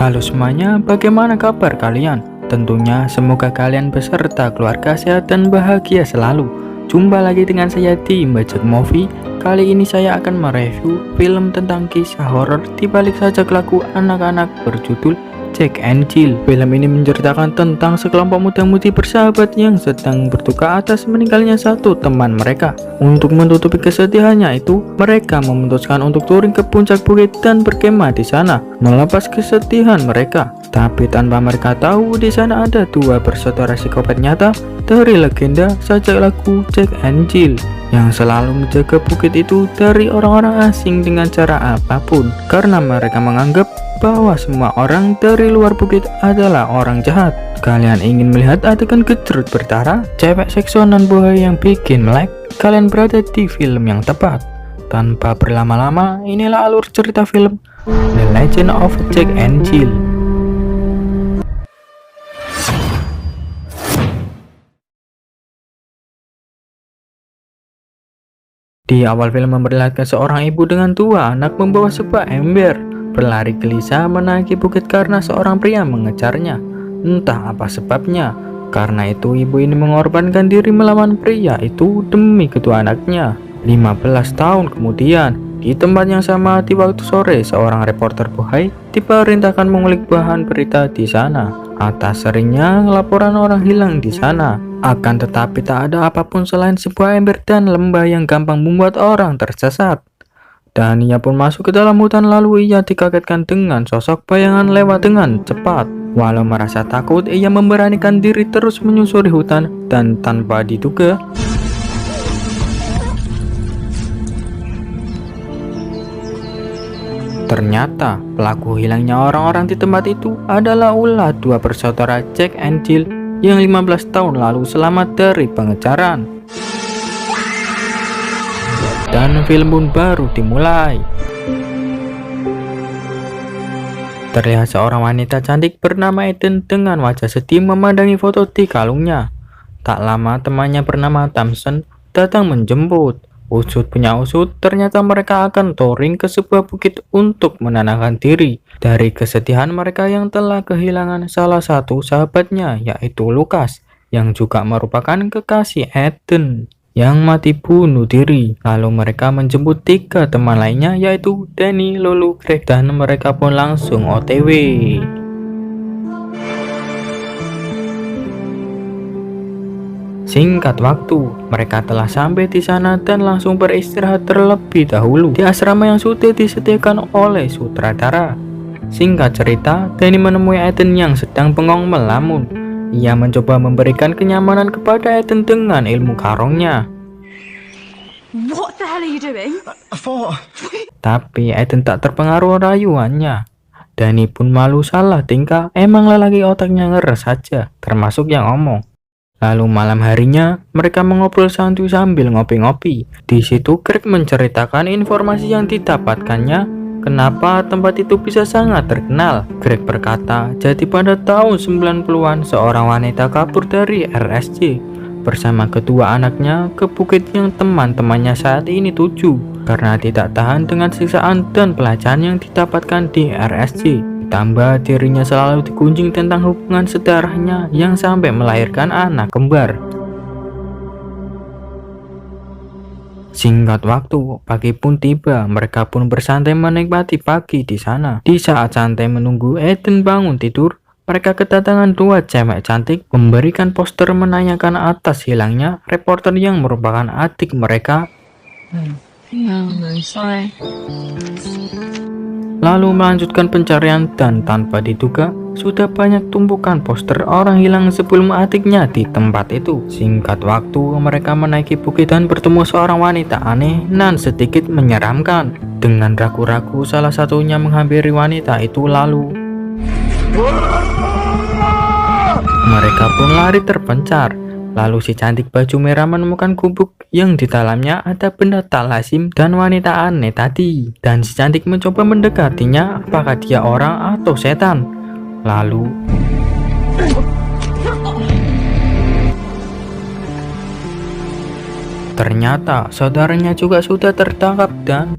Halo semuanya, bagaimana kabar kalian? Tentunya semoga kalian beserta keluarga sehat dan bahagia selalu. Jumpa lagi dengan saya di Budget Movie. Kali ini saya akan mereview film tentang kisah horor di balik sajak lagu anak-anak berjudul Jack and Jill. Film ini menceritakan tentang sekelompok muda-mudi bersahabat yang sedang berduka atas meninggalnya satu teman mereka. Untuk menutupi kesedihannya itu, mereka memutuskan untuk touring ke puncak bukit dan berkemah di sana, melepas kesedihan mereka. Tapi tanpa mereka tahu, di sana ada dua bersaudara psikopat nyata dari legenda sajak lagu Jack and Jill yang selalu menjaga bukit itu dari orang-orang asing dengan cara apapun, karena mereka menganggap bahwa semua orang dari luar bukit adalah orang jahat. Kalian ingin melihat adegan gejrot berdarah, cewek seksualan bohai yang bikin melek? Kalian berada di film yang tepat. Tanpa berlama-lama, inilah alur cerita film The Legend of Jack and Jill. Di awal film memperlihatkan seorang ibu dengan dua anak membawa sebuah ember berlari gelisah menaiki bukit karena seorang pria mengejarnya. Entah apa sebabnya, karena itu ibu ini mengorbankan diri melawan pria itu demi kedua anaknya. 15 tahun kemudian, di tempat yang sama di waktu sore, seorang reporter bohai diperintahkan mengulik bahan berita di sana atas seringnya laporan orang hilang di sana. Akan tetapi tak ada apapun selain sebuah ember dan lembah yang gampang membuat orang tersesat. Dan ia pun masuk ke dalam hutan, lalu ia dikagetkan dengan sosok bayangan lewat dengan cepat. Walau merasa takut, ia memberanikan diri terus menyusuri hutan dan tanpa diduga, ternyata pelaku hilangnya orang-orang di tempat itu adalah ulah dua bersaudara Jack and Jill yang 15 tahun lalu selamat dari pengejaran. Dan film pun baru dimulai. Terlihat seorang wanita cantik bernama Eden dengan wajah sedih memandangi foto di kalungnya. Tak lama temannya bernama Thompson datang menjemput. Usut punya usut, ternyata mereka akan touring ke sebuah bukit untuk menenangkan diri dari kesedihan mereka yang telah kehilangan salah satu sahabatnya, yaitu Lucas, yang juga merupakan kekasih Eden yang mati bunuh diri. Lalu mereka menjemput tiga teman lainnya, yaitu Danny, Lulu, Greg, dan mereka pun langsung OTW. Singkat waktu, mereka telah sampai di sana dan langsung beristirahat terlebih dahulu di asrama yang sudah disediakan oleh sutradara. Singkat cerita, Danny menemui Eden yang sedang bengong melamun. Ia mencoba memberikan kenyamanan kepada Eden dengan ilmu karungnya. What the hell are you doing? Tapi Eden tak terpengaruh rayuannya. Danny pun malu salah tingkah, emang lelaki otaknya ngeres saja, termasuk yang ngomong. Lalu malam harinya, mereka mengobrol santuy sambil ngopi-ngopi. Di situ Greg menceritakan informasi yang didapatkannya, kenapa tempat itu bisa sangat terkenal. Greg berkata, jadi pada tahun 90-an seorang wanita kabur dari RSC bersama kedua anaknya ke bukit yang teman-temannya saat ini tuju karena tidak tahan dengan siksaan dan pelajaran yang didapatkan di RSC. Ditambah dirinya selalu digunjing tentang hubungan sedarahnya yang sampai melahirkan anak kembar. Singkat waktu, pagi pun tiba. Mereka pun bersantai menikmati pagi di sana. Di saat santai menunggu Eden bangun tidur, mereka kedatangan dua cewek cantik memberikan poster menanyakan atas hilangnya reporter yang merupakan adik mereka. Lalu melanjutkan pencarian dan tanpa diduga sudah banyak tumpukan poster orang hilang sebelum adiknya di tempat itu. Singkat waktu, mereka menaiki bukit dan bertemu seorang wanita aneh dan sedikit menyeramkan. Dengan ragu-ragu, salah satunya menghampiri wanita itu, lalu mereka pun lari terpencar. Lalu si cantik baju merah menemukan gubuk yang di dalamnya ada benda tak lazim dan wanita aneh tadi. Dan si cantik mencoba mendekatinya, apakah dia orang atau setan. Lalu ternyata saudaranya juga sudah tertangkap dan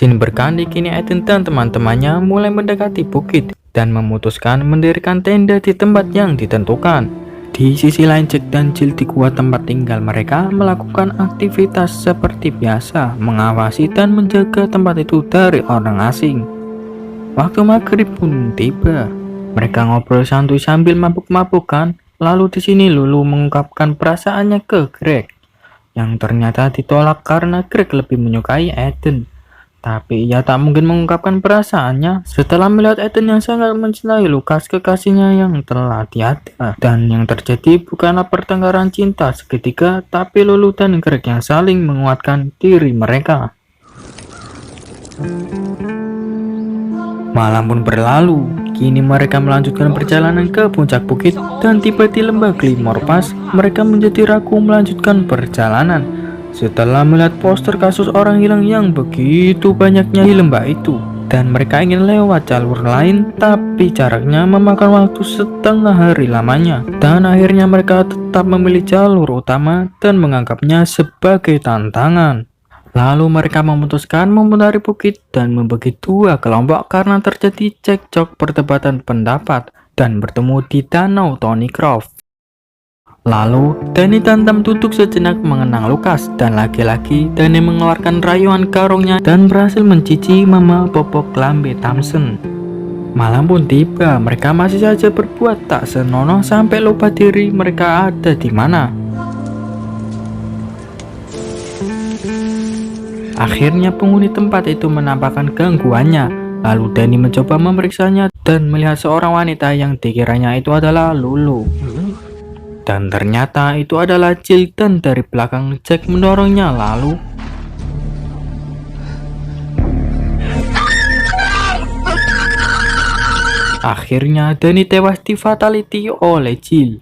Scene berganti, kini Eden dan teman-temannya mulai mendekati bukit dan memutuskan mendirikan tenda di tempat yang ditentukan. Di sisi lain, Jack dan Jill di gua tempat tinggal mereka melakukan aktivitas seperti biasa, mengawasi dan menjaga tempat itu dari orang asing. Waktu maghrib pun tiba. Mereka ngobrol santuy sambil mabuk-mabukan. Lalu di sini Lulu mengungkapkan perasaannya ke Greg, yang ternyata ditolak karena Greg lebih menyukai Eden. Tapi ia tak mungkin mengungkapkan perasaannya setelah melihat Eden yang sangat mencintai Lucas, kekasihnya yang telah tiada. Dan yang terjadi bukanlah pertengkaran cinta seketika, tapi Lulu dan Greg yang saling menguatkan diri mereka. Malam pun berlalu. Kini mereka melanjutkan perjalanan ke puncak bukit dan tiba di lembah Glimmer Pass. Mereka menjadi ragu melanjutkan perjalanan setelah melihat poster kasus orang hilang yang begitu banyaknya di lembah itu, dan mereka ingin lewat jalur lain, tapi jaraknya memakan waktu setengah hari lamanya. Dan akhirnya mereka tetap memilih jalur utama dan menganggapnya sebagai tantangan. Lalu mereka memutuskan memutari bukit dan membagi dua kelompok karena terjadi cekcok perdebatan pendapat dan bertemu di danau Thornycroft. Lalu Danny dan Tam duduk sejenak mengenang Lucas, dan lagi-lagi Danny mengeluarkan rayuan karungnya dan berhasil mencici mama popok lambe Thompson. Malam pun tiba, mereka masih saja berbuat tak senonoh sampai lupa diri mereka ada di mana. Akhirnya penghuni tempat itu menampakkan gangguannya. Lalu Danny mencoba memeriksanya dan melihat seorang wanita yang dikiranya itu adalah Lulu. Dan ternyata itu adalah Jill, dan dari belakang Jack mendorongnya. Lalu akhirnya Danny tewas di fatality oleh Jill.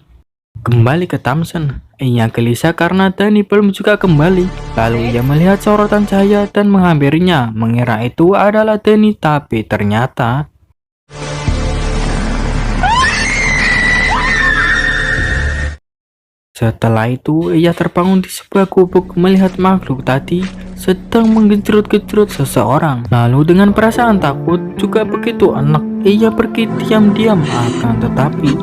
Kembali ke Thompson, ia gelisah karena Danny belum juga kembali. Lalu ia melihat sorotan cahaya dan menghampirinya, mengira itu adalah Danny, tapi ternyata setelah itu ia terbangun di sebuah gubuk melihat makhluk tadi sedang menggenjrut-genjrut seseorang. Lalu dengan perasaan takut juga begitu enak, ia pergi diam-diam. Akan tetapi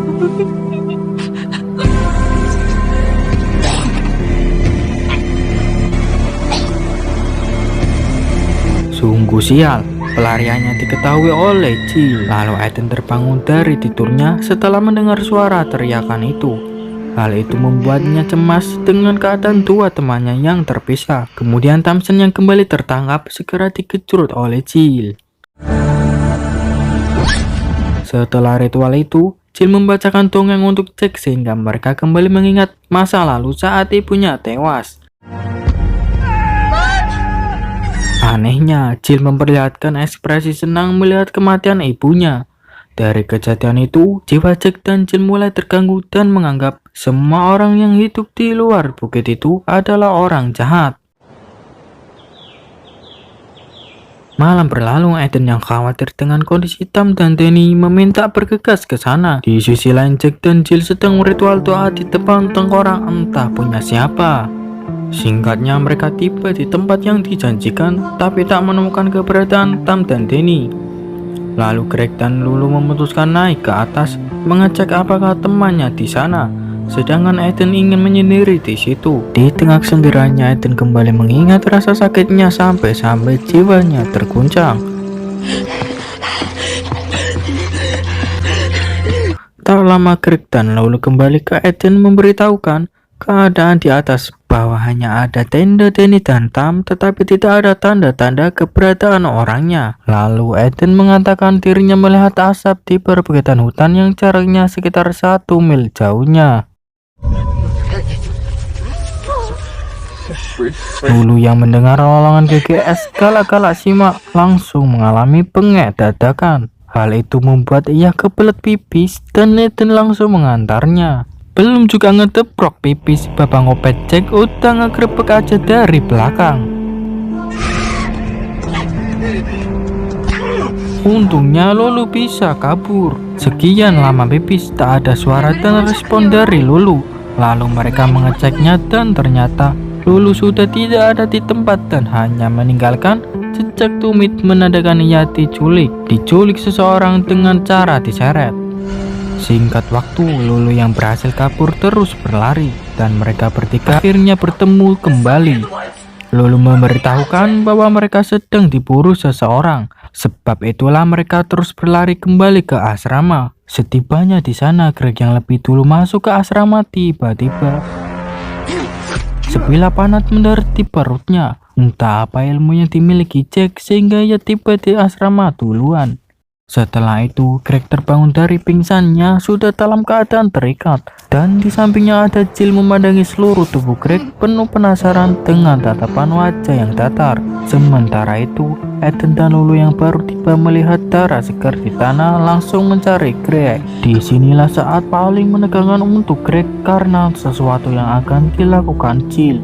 sungguh sial, pelariannya diketahui oleh Jill. Lalu Eden terbangun dari tidurnya setelah mendengar suara teriakan itu. Hal itu membuatnya cemas dengan keadaan dua temannya yang terpisah. Kemudian Thompson yang kembali tertangkap segera dikejut oleh Jill. Setelah ritual itu, Jill membacakan dongeng untuk Jack sehingga mereka kembali mengingat masa lalu saat ibunya tewas. Anehnya, Jill memperlihatkan ekspresi senang melihat kematian ibunya. Dari kejadian itu, jiwa Jack dan Jill mulai terganggu dan menganggap semua orang yang hidup di luar bukit itu adalah orang jahat. Malam berlalu, Eden yang khawatir dengan kondisi Tam dan Danny meminta bergegas ke sana. Di sisi lain, Jack dan Jill sedang ritual doa di depan tengkorak entah punya siapa. Singkatnya, mereka tiba di tempat yang dijanjikan, tapi tak menemukan keberadaan Tam dan Danny. Lalu Greg dan Lulu memutuskan naik ke atas mengecek apakah temannya di sana, sedangkan Eden ingin menyendiri di situ. Di tengah kesendiriannya, Eden kembali mengingat rasa sakitnya sampai jiwanya terguncang. Tak lama Greg dan Lulu kembali ke Eden memberitahukan keadaan di atas, bahwa hanya ada tenda Danny dan Tam, tetapi tidak ada tanda-tanda keberadaan orangnya. Lalu Eden mengatakan dirinya melihat asap di perbukitan hutan yang jaraknya sekitar 1 mil jauhnya. Lulu yang mendengar lolongan GGS galak-galak simak langsung mengalami bengek dadakan. Hal itu membuat ia kebelet pipis dan Eden langsung mengantarnya. Belum juga ngedeprok pipis, bapak ngopet Jack udah ngegrebek aja dari belakang. Untungnya Lulu bisa kabur. Sekian lama pipis tak ada suara dan respon dari Lulu. Lalu mereka mengeceknya dan ternyata Lulu sudah tidak ada di tempat dan hanya meninggalkan jejak tumit menandakan ia diculik seseorang dengan cara diseret. Singkat waktu, Lulu yang berhasil kabur terus berlari dan mereka bertiga akhirnya bertemu kembali. Lulu memberitahukan bahwa mereka sedang diburu seseorang. Sebab itulah mereka terus berlari kembali ke asrama. Setibanya di sana, Greg yang lebih dulu masuk ke asrama tiba-tiba sebilah panah mendarat di perutnya. Entah apa ilmu yang dimiliki Jack sehingga ia tiba di asrama duluan. Setelah itu, Greg terbangun dari pingsannya sudah dalam keadaan terikat. Dan di sampingnya ada Jill memandangi seluruh tubuh Greg penuh penasaran dengan tatapan wajah yang datar. Sementara itu, Ethan dan Lulu yang baru tiba melihat darah segar di tanah langsung mencari Greg. Disinilah saat paling menegangkan untuk Greg karena sesuatu yang akan dilakukan Jill.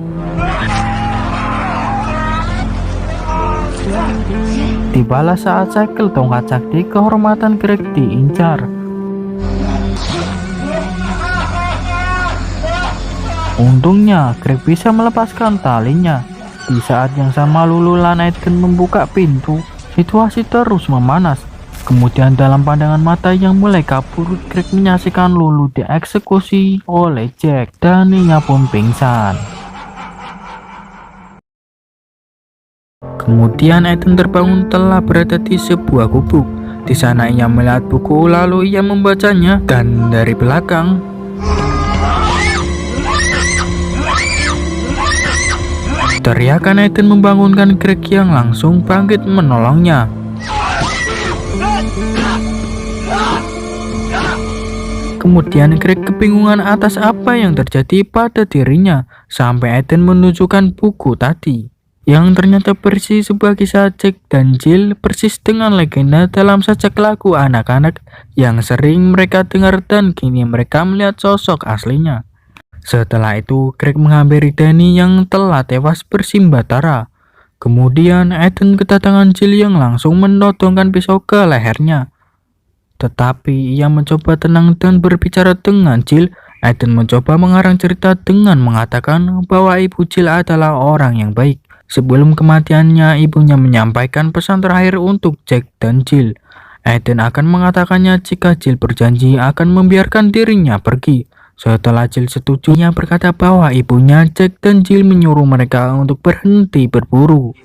Tibalah saat segel tongkat sakti kehormatan Greg diincar. Untungnya Greg bisa melepaskan talinya. Di saat yang sama Lulu dan Ethan membuka pintu, situasi terus memanas. Kemudian dalam pandangan mata yang mulai kabur, Greg menyaksikan Lulu dieksekusi oleh Jack dan ia pun pingsan. Kemudian Ethan terbangun telah berada di sebuah gubuk. Di sana ia melihat buku lalu ia membacanya dan dari belakang teriakan Ethan membangunkan Greg yang langsung bangkit menolongnya. Kemudian Greg kebingungan atas apa yang terjadi pada dirinya sampai Ethan menunjukkan buku tadi. Yang ternyata persis sebuah kisah Jack dan Jill persis dengan legenda dalam sajak lagu anak-anak yang sering mereka dengar dan kini mereka melihat sosok aslinya. Setelah itu Greg menghampiri Danny yang telah tewas bersimbah darah. Kemudian Ethan kedatangan Jill yang langsung menodongkan pisau ke lehernya. Tetapi ia mencoba tenang dan berbicara dengan Jill. Ethan mencoba mengarang cerita dengan mengatakan bahwa ibu Jill adalah orang yang baik. Sebelum kematiannya, ibunya menyampaikan pesan terakhir untuk Jack dan Jill. Ethan akan mengatakannya jika Jill berjanji akan membiarkan dirinya pergi. Setelah Jill setuju, ia berkata bahwa ibunya Jack dan Jill menyuruh mereka untuk berhenti berburu.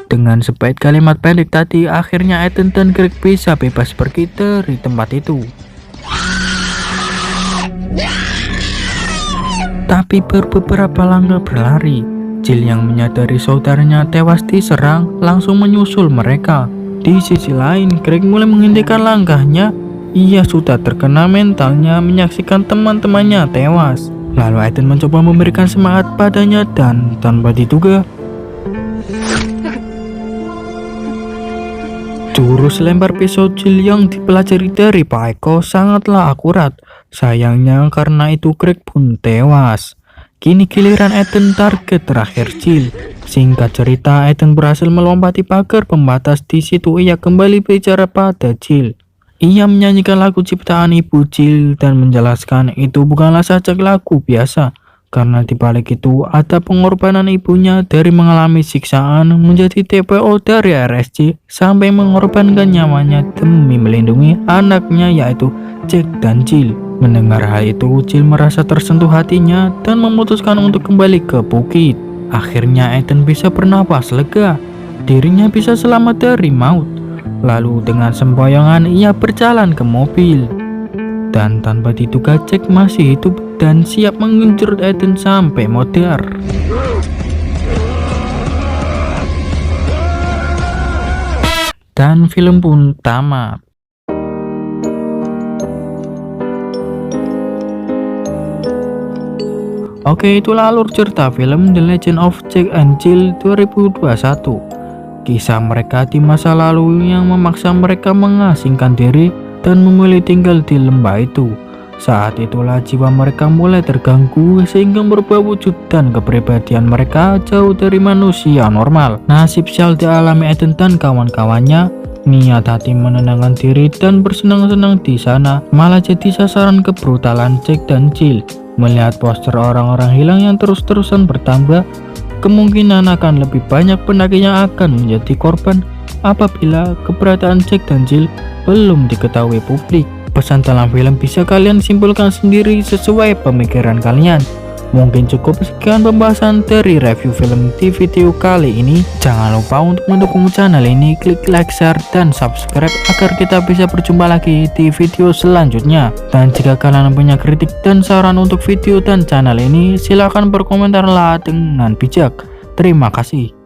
Dengan sebaik kalimat pendek tadi, akhirnya Ethan dan Greg bisa bebas pergi dari tempat itu. Tapi beberapa langkah berlari, Jill yang menyadari saudaranya tewas diserang langsung menyusul mereka. Di sisi lain, Greg mulai menghentikan langkahnya. Ia sudah terkena mentalnya menyaksikan teman-temannya tewas. Lalu Ethan mencoba memberikan semangat padanya dan tanpa diduga, jurus lempar pisau Jill yang dipelajari dari Pak Eko sangatlah akurat. Sayangnya karena itu Greg pun tewas. Kini giliran Ethan target terakhir Jill. Singkat cerita, Ethan berhasil melompati pagar pembatas. Di situ ia kembali bicara pada Jill. Ia menyanyikan lagu ciptaan ibu Jill dan menjelaskan itu bukanlah sajak lagu biasa. Karena di balik itu ada pengorbanan ibunya dari mengalami siksaan menjadi TPO dari RSC sampai mengorbankan nyawanya demi melindungi anaknya yaitu Jack dan Jill. Mendengar hal itu, Jill merasa tersentuh hatinya dan memutuskan untuk kembali ke bukit. Akhirnya Ethan bisa bernapas lega, dirinya bisa selamat dari maut. Lalu dengan sempoyongan ia berjalan ke mobil. Dan tanpa diduga Jack masih hidup dan siap mengenjut Ethan sampai modar. Dan film pun tamat. Oke, itulah alur cerita film The Legend of Jack and Jill 2021. Kisah mereka di masa lalu yang memaksa mereka mengasingkan diri dan memilih tinggal di lembah itu. Saat itulah jiwa mereka mulai terganggu sehingga merubah wujud dan kepribadian mereka jauh dari manusia normal. Nasib sial dialami Ethan dan kawan-kawannya Niat hati menenangkan diri dan bersenang-senang di sana malah jadi sasaran kebrutalan Jack dan Jill. Melihat poster orang-orang hilang yang terus-terusan bertambah, kemungkinan akan lebih banyak pendaki yang akan menjadi korban apabila keberadaan Jack dan Jill belum diketahui publik. Pesan dalam film bisa kalian simpulkan sendiri sesuai pemikiran kalian. Mungkin cukup sekian pembahasan dari review film di video kali ini. Jangan lupa untuk mendukung channel ini, klik like, share, dan subscribe agar kita bisa berjumpa lagi di video selanjutnya. Dan jika kalian punya kritik dan saran untuk video dan channel ini, silahkan berkomentarlah dengan bijak. Terima kasih.